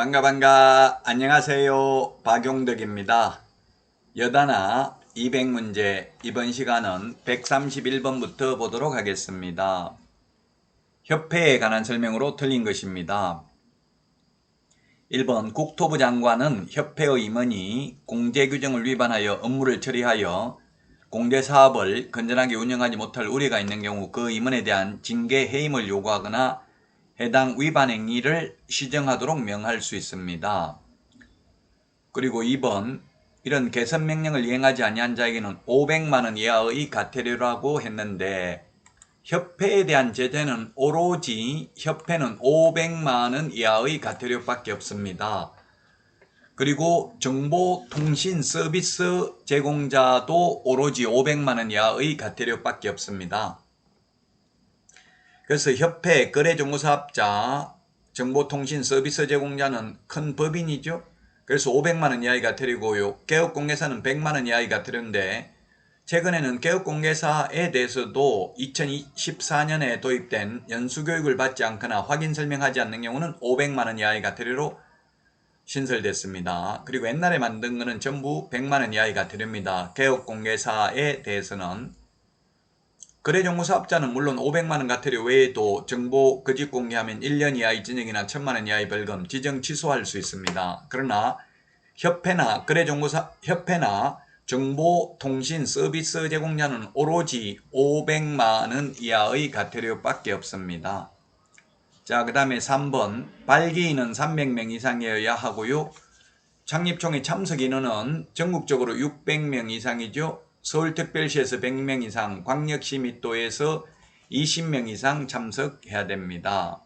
반가 안녕하세요. 박용덕입니다. 여단아 200문제 이번 시간은 131번부터 보도록 하겠습니다. 협회에 관한 설명으로 틀린 것입니다. 1번 국토부 장관은 협회의 임원이 공제규정을 위반하여 업무를 처리하여 공제사업을 건전하게 운영하지 못할 우려가 있는 경우 그 임원에 대한 징계 해임을 요구하거나 해당 위반 행위를 시정하도록 명할 수 있습니다. 그리고 2번 이런 개선 명령을 이행하지 아니한 자에게는 500만원 이하의 과태료라고 했는데 협회에 대한 제재는 오로지 협회는 500만원 이하의 과태료밖에 없습니다. 그리고 정보통신 서비스 제공자도 오로지 500만원 이하의 과태료밖에 없습니다. 그래서 협회, 거래정보사업자, 정보통신 서비스 제공자는 큰 법인이죠. 그래서 500만원 이하의 과태료고요. 개업공개사는 100만원 이하의 과태료인데 최근에는 개업공개사에 대해서도 2014년에 도입된 연수교육을 받지 않거나 확인 설명하지 않는 경우는 500만원 이하의 과태료로 신설됐습니다. 그리고 옛날에 만든 거는 전부 100만원 이하의 과태료입니다. 개업공개사에 대해서는 거래정보사업자는 물론 500만원 과태료 외에도 정보 거짓 공개하면 1년 이하의 징역이나 1000만원 이하의 벌금, 지정 취소할 수 있습니다. 그러나 협회나 정보통신 서비스 제공자는 오로지 500만원 이하의 과태료밖에 없습니다. 자, 그 다음에 3번 발기인은 300명 이상이어야 하고요. 창립총회 참석 인원은 전국적으로 600명 이상이죠. 서울특별시에서 100명 이상, 광역시 및 도에서 20명 이상 참석해야 됩니다.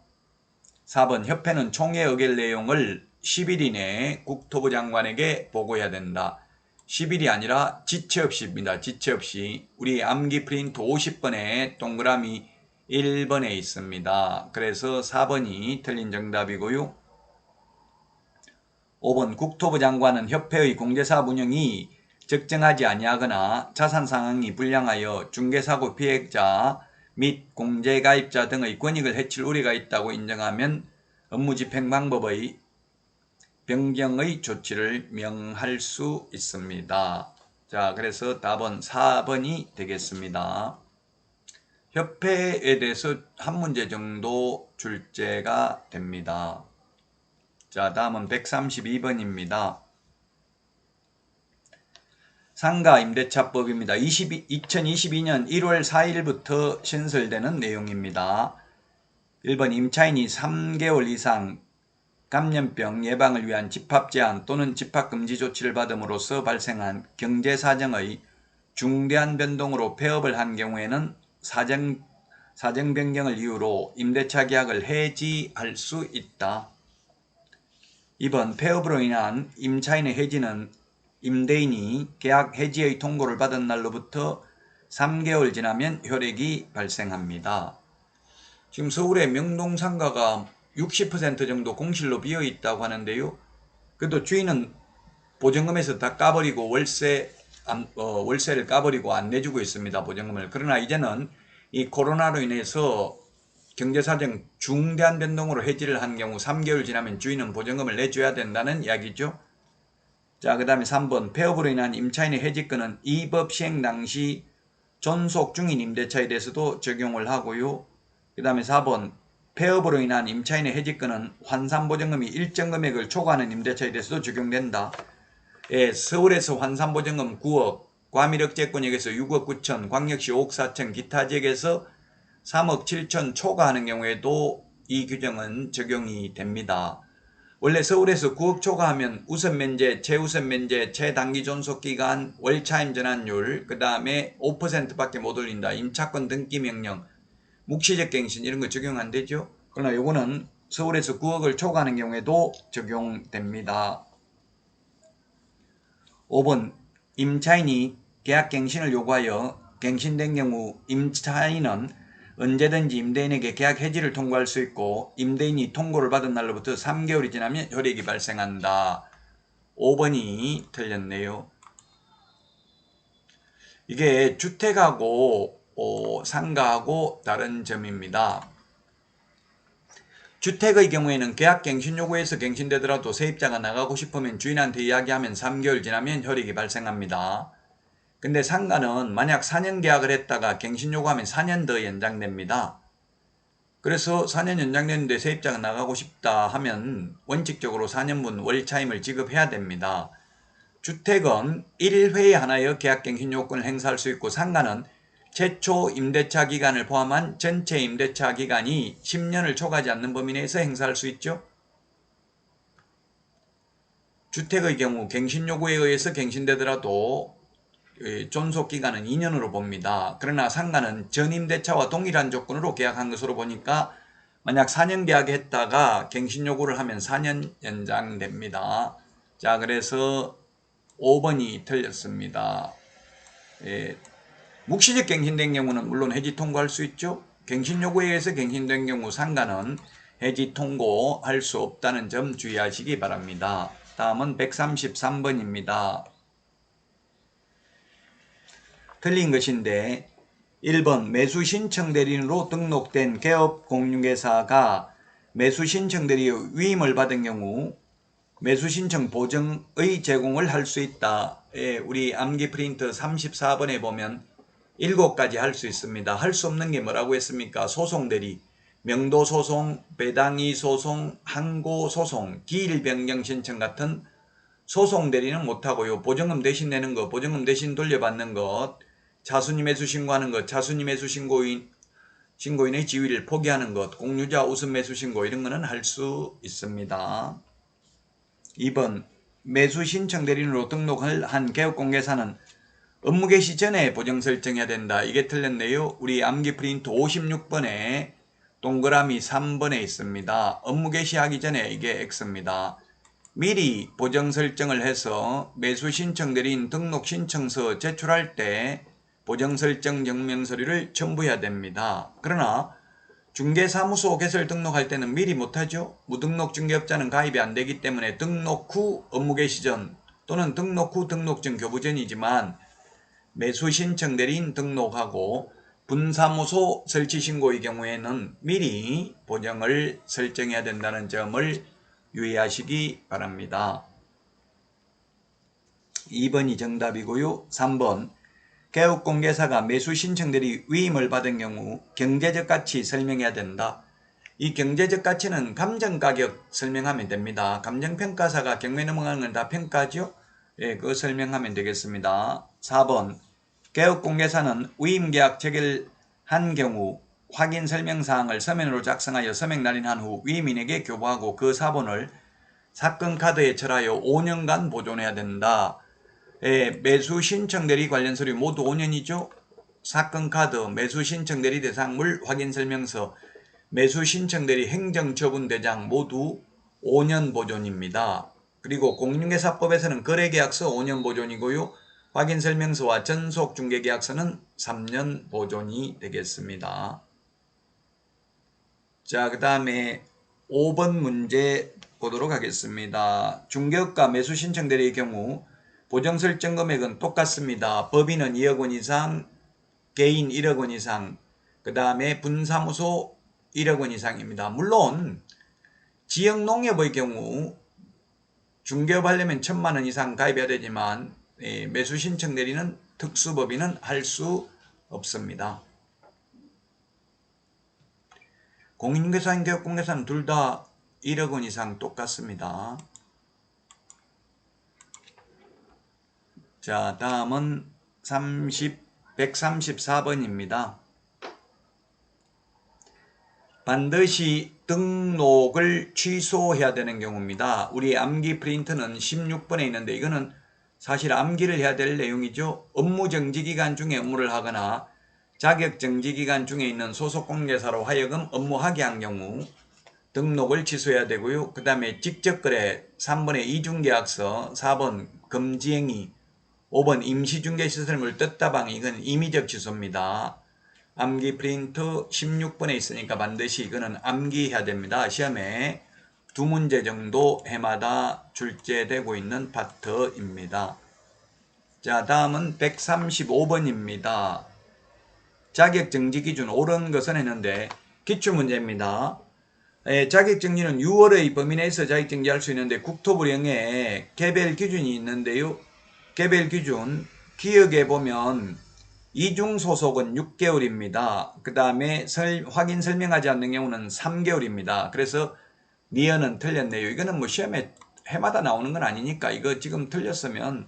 4번 협회는 총회 의결 내용을 10일 이내에 국토부 장관에게 보고해야 된다. 10일이 아니라 지체 없이입니다. 지체 없이. 우리 암기 프린트 50번에 동그라미 1번에 있습니다. 그래서 4번이 틀린 정답이고요. 5번 국토부 장관은 협회의 공제사업 운영이 적정하지 아니하거나 자산 상황이 불량하여 중개사고 피해자 및 공제가입자 등의 권익을 해칠 우려가 있다고 인정하면 업무집행 방법의 변경의 조치를 명할 수 있습니다. 자, 그래서 답은 4번이 되겠습니다. 협회에 대해서 한 문제 정도 출제가 됩니다. 자, 다음은 132번입니다. 상가임대차법입니다. 2022년 1월 4일부터 신설되는 내용입니다. 1번 임차인이 3개월 이상 감염병 예방을 위한 집합 제한 또는 집합 금지 조치를 받음으로써 발생한 경제사정의 중대한 변동으로 폐업을 한 경우에는 사정 변경을 이유로 임대차 계약을 해지할 수 있다. 2번 폐업으로 인한 임차인의 해지는 임대인이 계약 해지의 통고를 받은 날로부터 3개월 지나면 효력이 발생합니다. 지금 서울의 명동상가가 60% 정도 공실로 비어 있다고 하는데요. 그래도 주인은 보증금에서 다 까버리고 월세를 까버리고 안 내주고 있습니다. 보증금을. 그러나 이제는 이 코로나로 인해서 경제사정 중대한 변동으로 해지를 한 경우 3개월 지나면 주인은 보증금을 내줘야 된다는 이야기죠. 자, 그 다음에 3번 폐업으로 인한 임차인의 해지권은 이 법 시행 당시 존속 중인 임대차에 대해서도 적용을 하고요. 그 다음에 4번 폐업으로 인한 임차인의 해지권은 환산보증금이 일정 금액을 초과하는 임대차에 대해서도 적용된다. 예, 서울에서 환산보증금 9억, 과밀억제권역에서 6억 9천, 광역시 5억 4천, 기타 지역에서 3억 7천 초과하는 경우에도 이 규정은 적용이 됩니다. 원래 서울에서 9억 초과하면 우선면제, 최우선면제, 최단기 존속기간, 월차임 전환율, 그 다음에 5%밖에 못 올린다. 임차권 등기명령, 묵시적 갱신 이런 거 적용 안 되죠. 그러나 요거는 서울에서 9억을 초과하는 경우에도 적용됩니다. 5번 임차인이 계약갱신을 요구하여 갱신된 경우 임차인은 언제든지 임대인에게 계약 해지를 통고할 수 있고 임대인이 통고를 받은 날로부터 3개월이 지나면 효력이 발생한다. 5번이 틀렸네요. 이게 주택하고 상가하고 다른 점입니다. 주택의 경우에는 계약갱신 요구에서 갱신되더라도 세입자가 나가고 싶으면 주인한테 이야기하면 3개월 지나면 효력이 발생합니다. 근데 상가는 만약 4년 계약을 했다가 갱신 요구하면 4년 더 연장됩니다. 그래서 4년 연장됐는데 세입자가 나가고 싶다 하면 원칙적으로 4년분 월차임을 지급해야 됩니다. 주택은 1회에 하나여 계약갱신 요건을 행사할 수 있고 상가는 최초 임대차 기간을 포함한 전체 임대차 기간이 10년을 초과하지 않는 범위 내에서 행사할 수 있죠. 주택의 경우 갱신 요구에 의해서 갱신되더라도 존속기간은 2년으로 봅니다. 그러나 상가는 전임대차와 동일한 조건으로 계약한 것으로 보니까 만약 4년 계약했다가 갱신 요구를 하면 4년 연장됩니다. 자, 그래서 5번이 틀렸습니다. 묵시적 갱신된 경우는 물론 해지 통고할 수 있죠. 갱신 요구에 의해서 갱신된 경우 상가는 해지 통고할 수 없다는 점 주의하시기 바랍니다. 다음은 133번입니다. 틀린 것인데 1번 매수신청 대리인으로 등록된 개업공유회사가 매수신청 대리의 위임을 받은 경우 매수신청 보증의 제공을 할 수 있다. 우리 암기 프린트 34번에 보면 7가지 할 수 있습니다. 할 수 없는 게 뭐라고 했습니까? 소송대리, 명도소송, 배당이소송, 항고소송, 기일변경신청 같은 소송대리는 못하고요. 보증금 대신 내는 것, 보증금 대신 돌려받는 것, 차순위 매수 신고하는 것, 차순위 매수 신고인의 지위를 포기하는 것, 공유자 우선 매수 신고 이런 거는 할 수 있습니다. 2번 매수 신청 대리인으로 등록을 한 개업공개사는 업무 개시 전에 보정 설정해야 된다. 이게 틀렸네요. 우리 암기 프린트 56번에 동그라미 3번에 있습니다. 업무 개시하기 전에 이게 X입니다. 미리 보정 설정을 해서 매수 신청 대리인 등록 신청서 제출할 때 보정 설정 증명서류를 첨부해야 됩니다. 그러나 중개사무소 개설 등록할 때는 미리 못하죠. 무등록 중개업자는 가입이 안 되기 때문에 등록 후 업무 개시 전 또는 등록 후 등록증 교부 전이지만 매수 신청 대리인 등록하고 분사무소 설치 신고의 경우에는 미리 보정을 설정해야 된다는 점을 유의하시기 바랍니다. 2번이 정답이고요. 3번 개업공개사가 매수신청대리 위임을 받은 경우 경제적 가치 설명해야 된다. 이 경제적 가치는 감정가격 설명하면 됩니다. 감정평가사가 경매 넘어가는 건 다 평가죠. 그거 설명하면 되겠습니다. 4번 개업공개사는 위임계약 체결한 경우 확인 설명사항을 서면으로 작성하여 서명 날인한 후 위임인에게 교부하고 그 사본을 사건카드에 철하여 5년간 보존해야 된다. 매수 신청 대리 관련 서류 모두 5년이죠. 사건카드, 매수 신청 대리 대상물 확인 설명서, 매수 신청 대리 행정처분 대장 모두 5년 보존입니다. 그리고 공인중개사법에서는 거래계약서 5년 보존이고요. 확인 설명서와 전속 중개계약서는 3년 보존이 되겠습니다. 자, 그 다음에 5번 문제 보도록 하겠습니다. 중개업과 매수 신청 대리의 경우 보정 설정 금액은 똑같습니다. 법인은 2억 원 이상, 개인 1억 원 이상, 그 다음에 분사무소 1억 원 이상입니다. 물론 지역농협의 경우 중개업 하려면 1,000만 원 이상 가입해야 되지만 매수 신청 대리는 특수법인은 할 수 없습니다. 공인중개사인 개업공개사는 둘 다 1억 원 이상 똑같습니다. 자, 다음은 134번입니다. 반드시 등록을 취소해야 되는 경우입니다. 우리 암기 프린트는 16번에 있는데 이거는 사실 암기를 해야 될 내용이죠. 업무정지기간 중에 업무를 하거나 자격정지기간 중에 있는 소속공개사로 하여금 업무하게 한 경우 등록을 취소해야 되고요. 그 다음에 직접거래 3번에 이중계약서, 4번 금지행위, 5번 임시중개시설물 뜯다방 이건 임의적 취소입니다. 암기 프린트 16번에 있으니까 반드시 이거는 암기해야 됩니다. 시험에 2문제 정도 해마다 출제되고 있는 파트입니다. 자, 다음은 135번입니다. 자격정지 기준 옳은 것은 했는데 기출문제입니다. 자격정지는 6월의 범위 내에서 자격정지할 수 있는데 국토부령에 개별 기준이 있는데요. 개별 기준 기억에 보면 이중 소속은 6개월입니다. 그 다음에 확인 설명하지 않는 경우는 3개월입니다. 그래서 니은은 틀렸네요. 이거는 뭐 시험에 해마다 나오는 건 아니니까 이거 지금 틀렸으면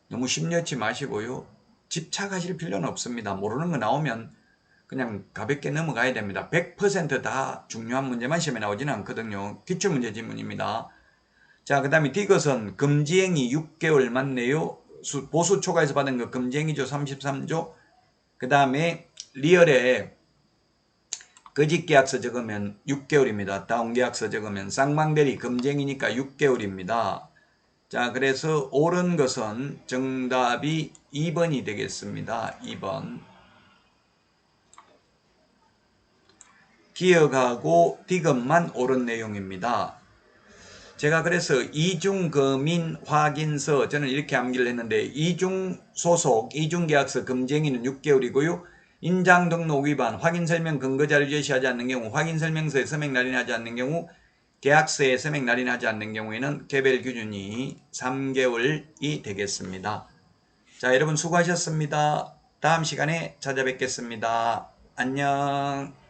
너무 심려치 마시고요. 집착하실 필요는 없습니다. 모르는 거 나오면 그냥 가볍게 넘어가야 됩니다. 100%다 중요한 문제만 시험에 나오지는 않거든요. 기출문제 지문입니다. 자, 그 다음에 디귿은 금지행위 6개월 맞네요. 보수 초과에서 받은 거 금지행위조 33조. 그 다음에 리얼에 거짓계약서 적으면 6개월입니다. 다운계약서 적으면 쌍방대리 금지행위니까 6개월입니다. 자, 그래서 옳은 것은 정답이 2번이 되겠습니다. 2번. 기억하고 디귿만 옳은 내용입니다. 제가 그래서 이중거민 확인서 저는 이렇게 암기를 했는데 이중소속, 이중계약서 금지행위는 6개월이고요. 인장등록 위반, 확인설명 근거자료 제시하지 않는 경우, 확인설명서에 서명 날인하지 않는 경우, 계약서에 서명 날인하지 않는 경우에는 개별 기준이 3개월이 되겠습니다. 자, 여러분 수고하셨습니다. 다음 시간에 찾아뵙겠습니다. 안녕.